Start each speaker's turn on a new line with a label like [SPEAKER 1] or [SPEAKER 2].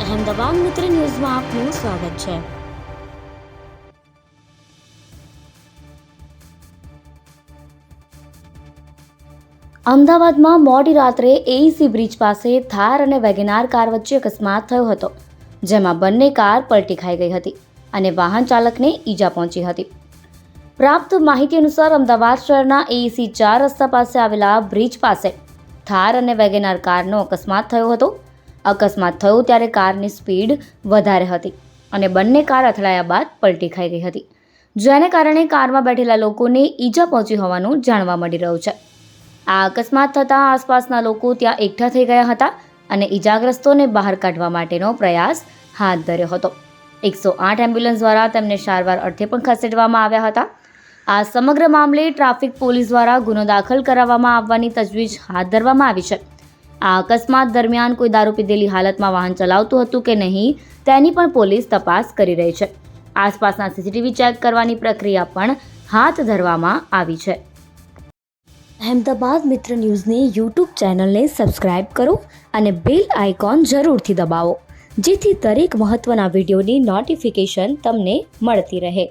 [SPEAKER 1] અહેમદાબાદ મિત્ર ન્યૂઝમાં આપનું સ્વાગત છે। અમદાવાદમાં મોડી રાત્રે એઈસી બ્રિજ પાસે થાર અને વેગેનાર કાર વચ્ચે અકસ્માત થયો હતો, જેમાં બંને કાર પલટી ખાઈ ગઈ હતી અને વાહન ચાલકને ઈજા પહોંચી હતી। પ્રાપ્ત માહિતી અનુસાર અમદાવાદ શહેરના એઈસી 4 રસ્તા પાસે આવેલા બ્રિજ પાસે થાર અને વેગેનાર કારનો અકસ્માત થયો હતો। અકસ્માત થયો ત્યારે કારની સ્પીડ વધારે હતી અને બંને કાર અથડાયા બાદ પલટી ખાઈ ગઈ હતી, જેને કારણે કારમાં બેઠેલા લોકોને ઈજા પહોંચી હોવાનું જાણવા મળી રહ્યું છે। આ અકસ્માત થતાં આસપાસના લોકો ત્યાં એકઠા થઈ ગયા હતા અને ઈજાગ્રસ્તોને બહાર કાઢવા માટેનો પ્રયાસ હાથ ધર્યો હતો। 108 એમ્બ્યુલન્સ દ્વારા તેમને સારવાર અર્થે પણ ખસેડવામાં આવ્યા હતા। આ સમગ્ર મામલે ટ્રાફિક પોલીસ દ્વારા ગુનો દાખલ કરાવવામાં આવવાની તજવીજ હાથ ધરવામાં આવી છે। આ અકસ્માત દરમિયાન કોઈ દારૂ પીધેલી હાલતમાં વાહન ચલાવતું હતું કે નહીં તેની પણ પોલીસ તપાસ કરી રહી છે। આસપાસના સીસીટીવી ચેક કરવાની પ્રક્રિયા પણ હાથ ધરવામાં આવી છે। અહેમદાબાદ મિત્ર ન્યૂઝની યુટ્યુબ ચેનલને સબસ્ક્રાઇબ કરો અને બેલ આઇકોન જરૂરથી દબાવો, જેથી દરેક મહત્ત્વના વિડીયોની નોટિફિકેશન તમને મળતી રહે।